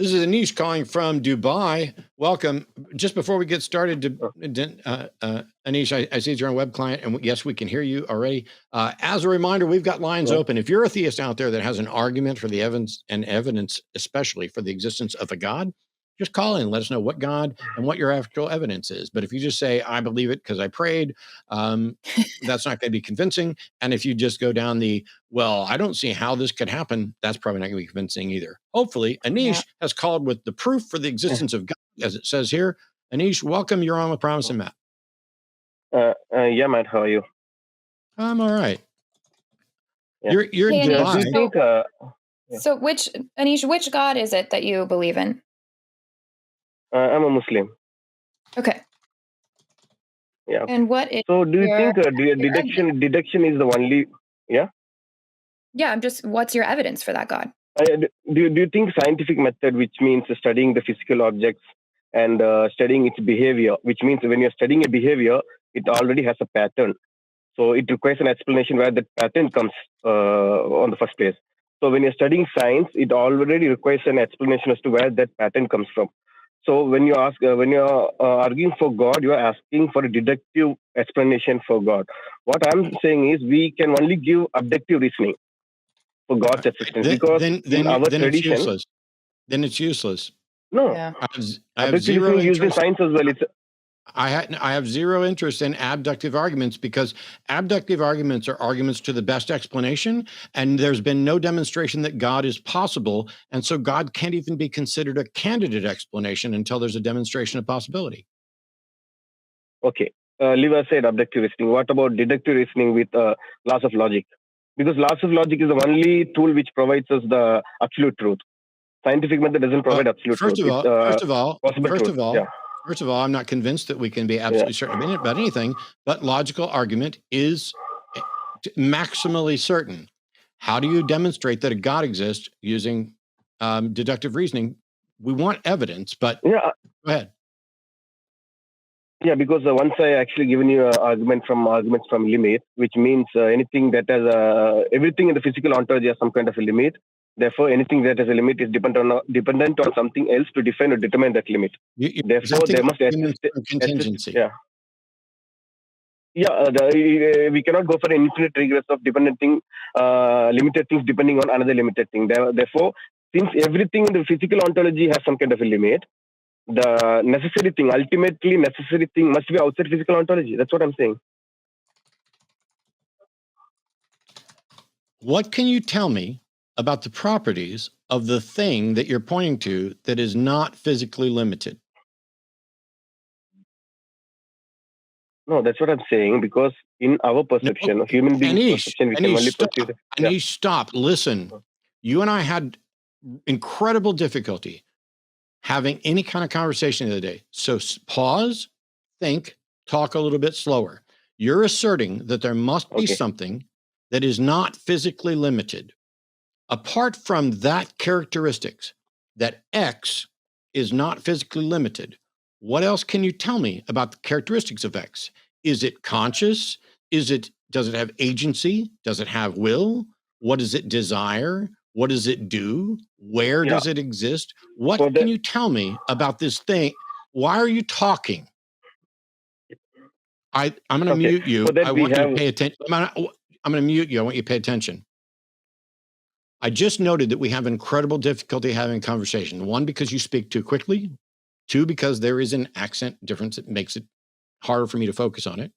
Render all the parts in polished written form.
This is Aneesh calling from Dubai. Welcome. Just before we get started, Aneesh, I see you're on a web client, and yes, we can hear you already. As a reminder, we've got lines open. If you're a theist out there that has an argument for the evidence, especially for the existence of a God, just call in and let us know what God and what your actual evidence is. But if you just say, I believe it because I prayed, that's not going to be convincing. And if you just go down well, I don't see how this could happen, that's probably not going to be convincing either. Hopefully, Aneesh has called with the proof for the existence of God, as it says here. Aneesh, welcome. You're on with Promise and Matt. Yeah, Matt, how are you? I'm all right. Yeah. You're in Dubai. Do you think, So Aneesh, which God is it that you believe in? I'm a Muslim. Okay. Yeah. And what is So do you your think deduction is the only? Yeah. Yeah, what's your evidence for that God? Do you think scientific method, which means studying the physical objects and studying its behavior, which means when you're studying a behavior, it already has a pattern. So it requires an explanation where that pattern comes on the first place. So when you're studying science, it already requires an explanation as to where that pattern comes from. So when you ask, when you're arguing for God, you are asking for a deductive explanation for God. What I'm saying is we can only give objective reasoning for God's existence because in our tradition, then it's useless. No, Yeah. I have zero used in science as well. I have zero interest in abductive arguments because abductive arguments are arguments to the best explanation, and there's been no demonstration that God is possible, and so God can't even be considered a candidate explanation until there's a demonstration of possibility. Okay, leave aside abductive reasoning. What about deductive reasoning with laws of logic? Because laws of logic is the only tool which provides us the absolute truth. Scientific method doesn't provide absolute truth. First of all, I'm not convinced that we can be absolutely certain about anything, but logical argument is maximally certain. How do you demonstrate that a God exists using deductive reasoning? We want evidence, but go ahead. Yeah, because once I actually given you arguments from limit, which means anything that has everything in the physical ontology has some kind of a limit. Therefore, anything that has a limit is dependent on something else to define or determine that limit. Therefore, there must exist contingency. We cannot go for an infinite regress of dependent limited things depending on another limited thing. Therefore, since everything in the physical ontology has some kind of a limit, the ultimately necessary thing must be outside physical ontology. That's what I'm saying. What can you tell me about the properties of the thing that you're pointing to that is not physically limited? No, that's what I'm saying, because in our perception, human beings' perception, we can only perceive. Aneesh, stop. Listen, you and I had incredible difficulty having any kind of conversation the other day. So pause, think, talk a little bit slower. You're asserting that there must be something that is not physically limited. Apart from that characteristics, that X is not physically limited, what else can you tell me about the characteristics of X? Is it conscious? Does it have agency? Does it have will? What does it desire? What does it do? Where does it exist? What can you tell me about this thing? Why are you talking? I'm going to mute you. I want you to pay attention. I'm going to mute you. I want you to pay attention. I just noted that we have incredible difficulty having a conversation. One, because you speak too quickly. Two, because there is an accent difference that makes it harder for me to focus on it.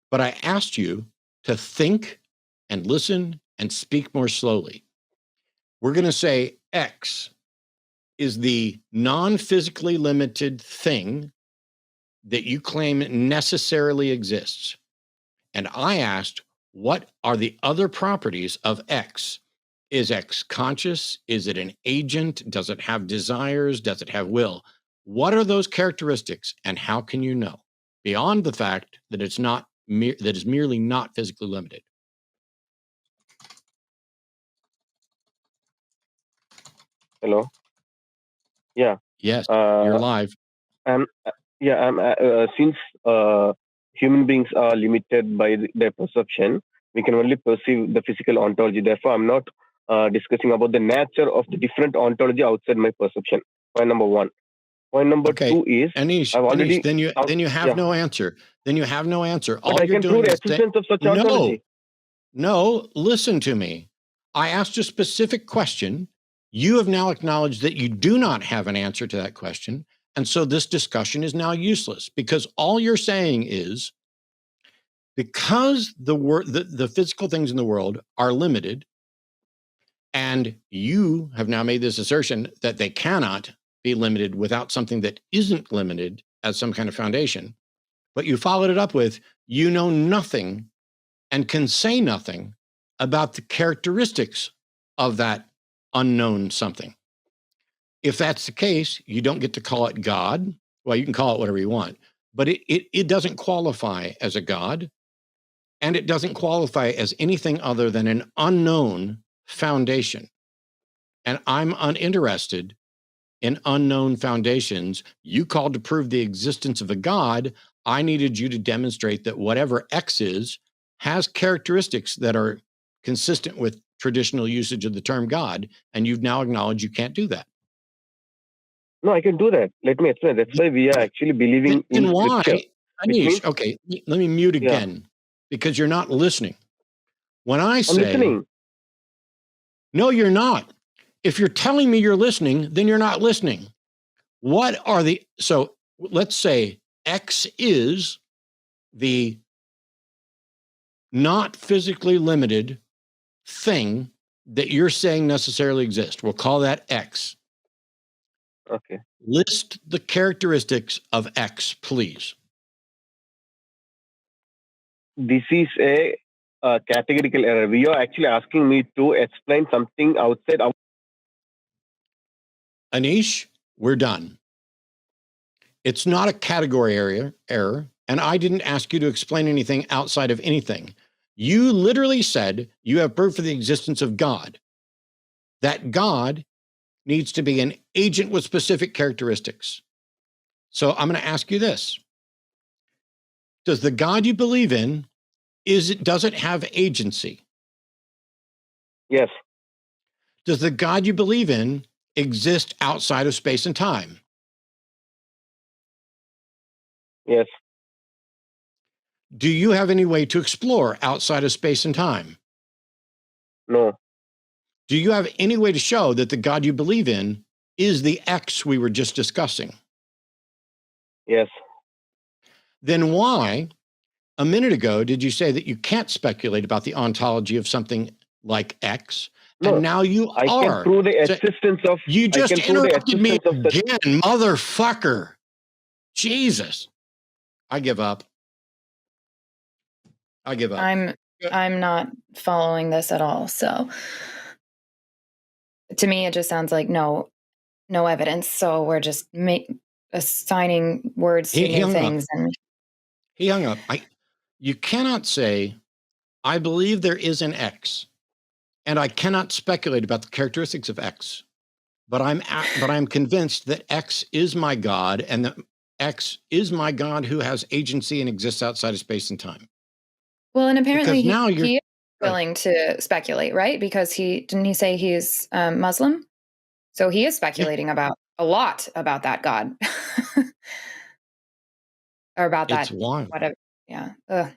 But I asked you to think and listen and speak more slowly. We're going to say X is the non-physically limited thing that you claim necessarily exists. And I asked, what are the other properties of X? Is X conscious? Is it an agent? Does it have desires? Does it have will? What are those characteristics, and how can you know? Beyond the fact that it's not that is merely not physically limited. Hello. Yeah. Yes. You're live. Since human beings are limited by their perception, we can only perceive the physical ontology. Therefore, I'm not discussing about the nature of the different ontology outside my perception. Point number one. Point number two is Aneesh, I've already then you have no answer. Then you have no answer. But I can prove the existence of such ontology. No, listen to me. I asked a specific question. You have now acknowledged that you do not have an answer to that question. And so this discussion is now useless because all you're saying is because the physical things in the world are limited, and you have now made this assertion that they cannot be limited without something that isn't limited as some kind of foundation. But you followed it up with, you know nothing and can say nothing about the characteristics of that unknown something. If that's the case, you don't get to call it God. Well, you can call it whatever you want, but it doesn't qualify as a God, and it doesn't qualify as anything other than an unknown foundation. And I'm uninterested in unknown foundations. You called to prove the existence of a God. I needed you to demonstrate that whatever X is has characteristics that are consistent with traditional usage of the term God, and you've now acknowledged you can't do that. No, I can do that. Let me explain. That's why we are actually believing in Scripture. Aneesh, okay, let me mute again because you're not listening. When I say, I'm listening. No, you're not. If you're telling me you're listening, then you're not listening. So let's say X is the not physically limited thing that you're saying necessarily exists. We'll call that X. Okay. List the characteristics of X, please. This is a categorical error. You are actually asking me to explain something outside. Aneesh, we're done. It's not a category error, and I didn't ask you to explain anything outside of anything. You literally said you have proof of the existence of God. That God needs to be an agent with specific characteristics. So I'm going to ask you this. Does the God you believe in, does it have agency? Yes. Does the God you believe in exist outside of space and time? Yes. Do you have any way to explore outside of space and time? No. Do you have any way to show that the God you believe in is the X we were just discussing? Yes. Then why, a minute ago, did you say that you can't speculate about the ontology of something like X? No, and now you I can prove the existence of. You just interrupted me again, motherfucker. Jesus. I give up. I'm not following this at all. So to me, it just sounds like no evidence. So we're just assigning words to new things. He hung up. You cannot say, I believe there is an X, and I cannot speculate about the characteristics of X, but I'm convinced that X is my God, and that X is my God who has agency and exists outside of space and time. Well, and apparently he is willing to speculate, right? Because didn't he say he's Muslim? So he is speculating about a lot about that God. Or about that. It's wild. Whatever. Yeah. Ugh.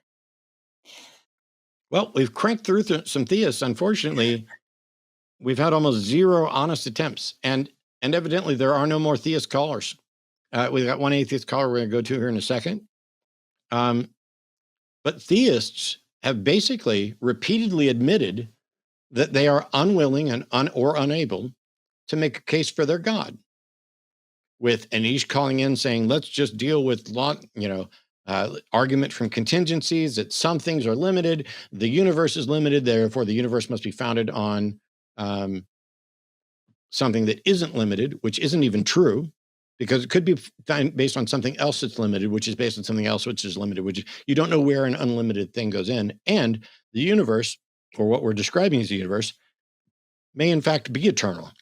Well, we've cranked through some theists. Unfortunately, we've had almost zero honest attempts. And evidently, there are no more theist callers. We've got one atheist caller we're going to go to here in a second. But theists have basically repeatedly admitted that they are unwilling and or unable to make a case for their God. With Aneesh calling in saying, let's just deal with argument from contingencies that some things are limited. The universe is limited. Therefore, the universe must be founded on something that isn't limited, which isn't even true, because it could be based on something else that's limited, which is based on something else, which is limited, which you don't know where an unlimited thing goes in. And the universe, or what we're describing as the universe, may in fact be eternal.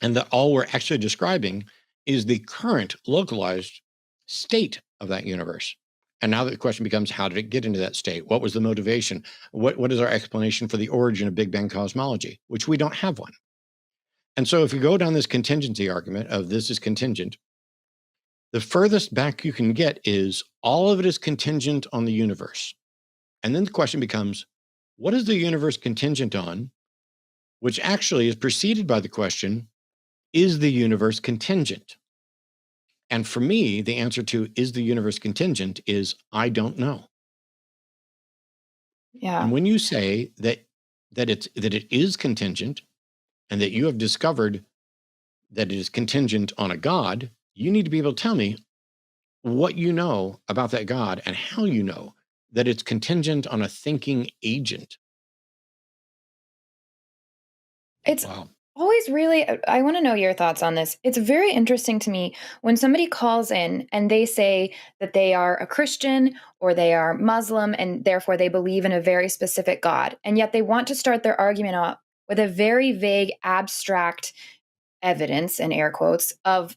And that all we're actually describing is the current localized state of that universe. And now the question becomes, how did it get into that state? What was the motivation? What is our explanation for the origin of Big Bang cosmology, which we don't have one. And so if you go down this contingency argument of this is contingent, the furthest back you can get is all of it is contingent on the universe. And then the question becomes, what is the universe contingent on? Which actually is preceded by the question, is the universe contingent? And for me, the answer to is the universe contingent is I don't know. Yeah. And when you say that it is contingent and that you have discovered that it is contingent on a God, you need to be able to tell me what you know about that God and how you know that it's contingent on a thinking agent. It's always really, I want to know your thoughts on this. It's very interesting to me when somebody calls in and they say that they are a Christian or they are Muslim and therefore they believe in a very specific God. And yet they want to start their argument off with a very vague, abstract evidence, in air quotes, of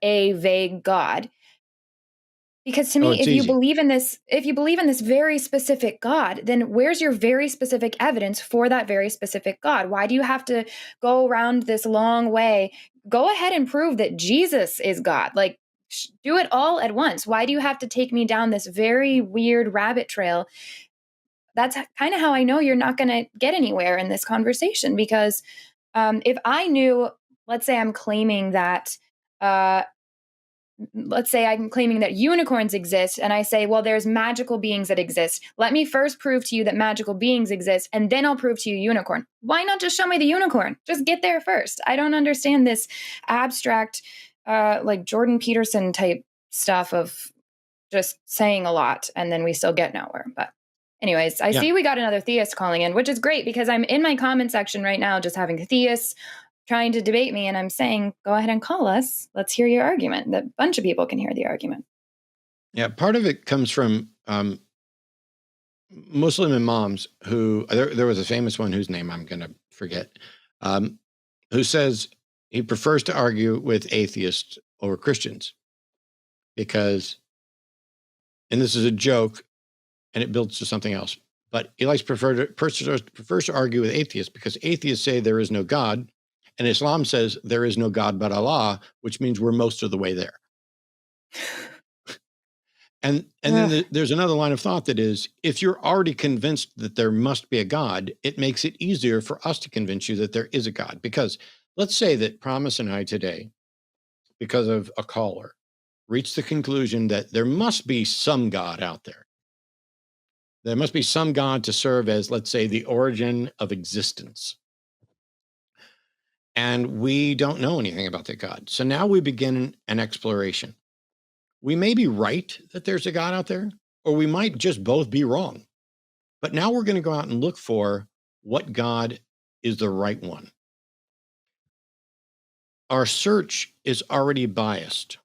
a vague God. Because to me, if you believe in this very specific God, then where's your very specific evidence for that very specific God? Why do you have to go around this long way? Go ahead and prove that Jesus is God. Like, do it all at once. Why do you have to take me down this very weird rabbit trail? That's kind of how I know you're not going to get anywhere in this conversation. Because if I knew, let's say I'm claiming that unicorns exist, and I say, well, there's magical beings that exist. Let me first prove to you that magical beings exist, and then I'll prove to you unicorn. Why not just show me the unicorn? Just get there first. I don't understand this abstract, like Jordan Peterson type stuff of just saying a lot, and then we still get nowhere. But anyways, I see we got another theist calling in, which is great because I'm in my comment section right now just having theists trying to debate me, and I'm saying, go ahead and call us. Let's hear your argument. A bunch of people can hear the argument. Yeah, part of it comes from Muslim imams who, there was a famous one whose name I'm going to forget, who says he prefers to argue with atheists over Christians because, and this is a joke, and it builds to something else, but he prefers to argue with atheists because atheists say there is no God, and Islam says there is no God but Allah, which means we're most of the way there. And then there's another line of thought that is, if you're already convinced that there must be a God, it makes it easier for us to convince you that there is a God. Because let's say that Promise and I today, because of a caller, reached the conclusion that there must be some God out there. There must be some God to serve as, let's say, the origin of existence. And we don't know anything about that God. So now we begin an exploration. We may be right that there's a God out there, or we might just both be wrong. But now we're going to go out and look for what God is the right one. Our search is already biased,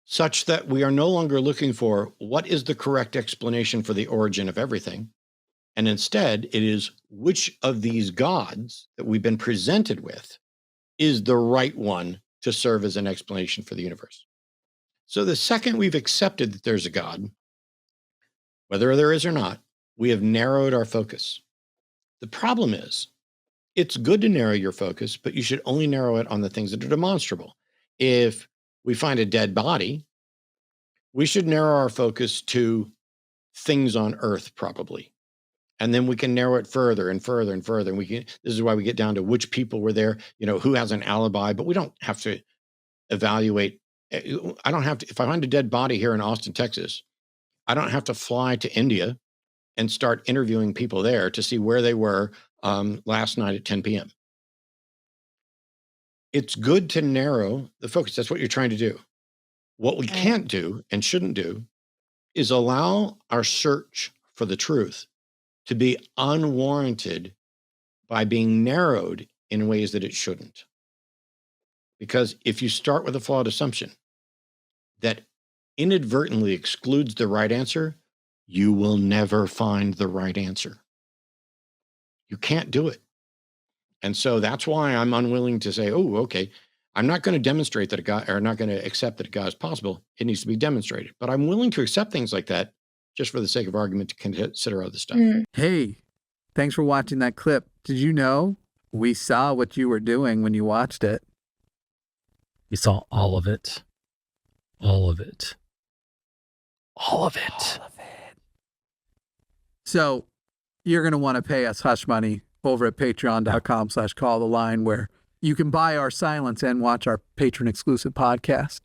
such that we are no longer looking for what is the correct explanation for the origin of everything. And instead, it is which of these gods that we've been presented with is the right one to serve as an explanation for the universe. So the second we've accepted that there's a God, whether there is or not, we have narrowed our focus. The problem is, it's good to narrow your focus, but you should only narrow it on the things that are demonstrable. If we find a dead body, we should narrow our focus to things on Earth, probably. And then we can narrow it further and further and further. And this is why we get down to which people were there, who has an alibi, but we don't have to evaluate. I don't have to, if I find a dead body here in Austin, Texas, I don't have to fly to India and start interviewing people there to see where they were last night at 10 p.m. It's good to narrow the focus. That's what you're trying to do. What we can't do and shouldn't do is allow our search for the truth to be unwarranted by being narrowed in ways that it shouldn't. Because if you start with a flawed assumption that inadvertently excludes the right answer, you will never find the right answer. You can't do it. And so that's why I'm unwilling to say, oh, okay, I'm not going to demonstrate that a God, or not going to accept that a God is possible. It needs to be demonstrated. But I'm willing to accept things like that just for the sake of argument to consider other stuff. Hey, thanks for watching that clip. Did you know we saw what you were doing when you watched it? We saw all of it. All of it. All of it. So you're going to want to pay us hush money over at patreon.com/calltheline, where you can buy our silence and watch our patron exclusive podcast.